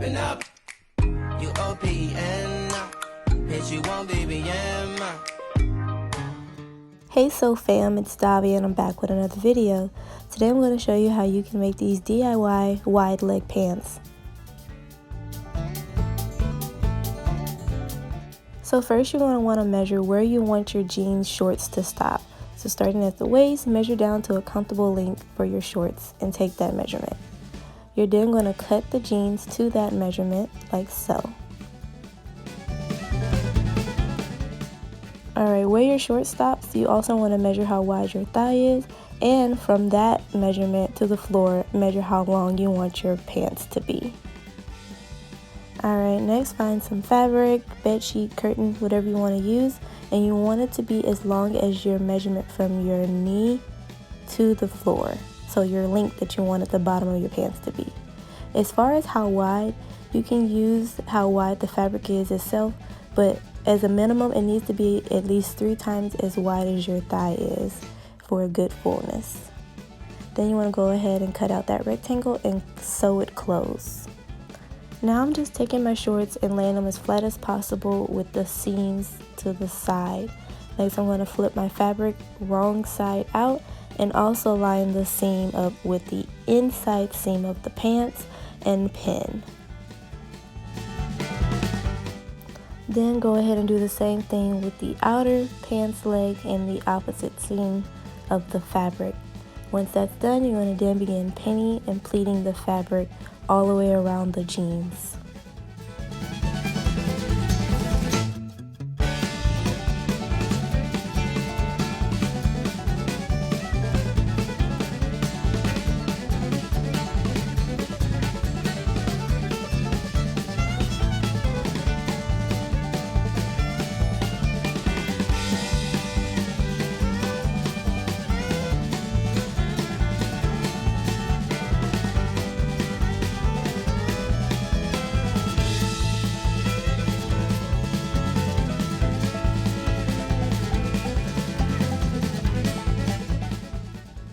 stepping up. You OPN, bitch, you won't BBM. Hey Sew fam, it's Davia and I'm back with another video. Today I'm going to show you how you can make these DIY wide leg pants. So first you're going to want to measure where you want your jeans shorts to stop. So starting at the waist, measure down to a comfortable length for your shorts and take that measurement. You're then going to cut the jeans to that measurement like so. Alright, where your short stops, you also want to measure how wide your thigh is, and from that measurement to the floor, measure how long you want your pants to be. Alright, next find some fabric, bed sheet, curtain, whatever you want to use, and you want it to be as long as your measurement from your knee to the floor, so your length that you want at the bottom of your pants to be. As far as how wide, you can use how wide the fabric is itself, but as a minimum, it needs to be at least 3 times as wide as your thigh is for a good fullness. Then you want to go ahead and cut out that rectangle and sew it closed. Now I'm just taking my shorts and laying them as flat as possible with the seams to the side. Next I'm going to flip my fabric wrong side out and also line the seam up with the inside seam of the pants and pin. Then go ahead and do the same thing with the outer pants leg and the opposite seam of the fabric. Once that's done, you're going to then begin pinning and pleating the fabric all the way around the jeans.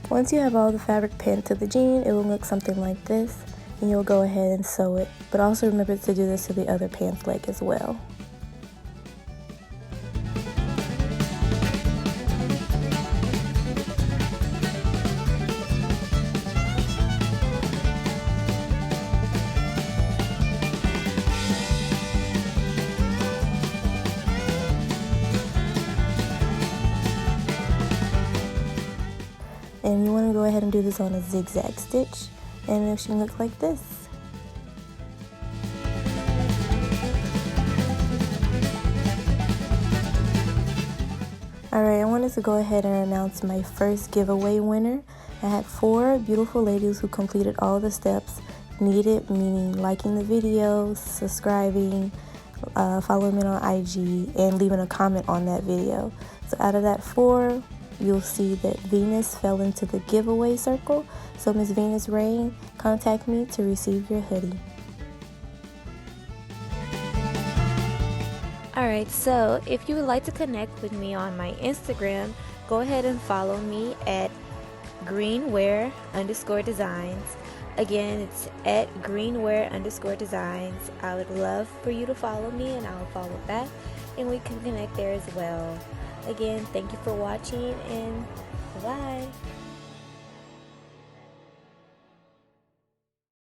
Once you have all the fabric pinned to the jean, it will look something like this, and you'll go ahead and sew it. But also remember to do this to the other pants leg as well. And you want to go ahead and do this on a zigzag stitch, and it should look like this. Alright, I wanted to go ahead and announce my first giveaway winner. I had 4 beautiful ladies who completed all the steps needed, meaning liking the videos, subscribing, following me on IG, and leaving a comment on that video. So out of that 4, you'll see that Venus fell into the giveaway circle. So Miss Venus Rain, contact me to receive your hoodie. Alright, so if you would like to connect with me on my Instagram, go ahead and follow me at greenwear_designs. Again, it's at greenwear_designs. I would love for you to follow me and I'll follow back and we can connect there as well. Again, thank you for watching and bye-bye.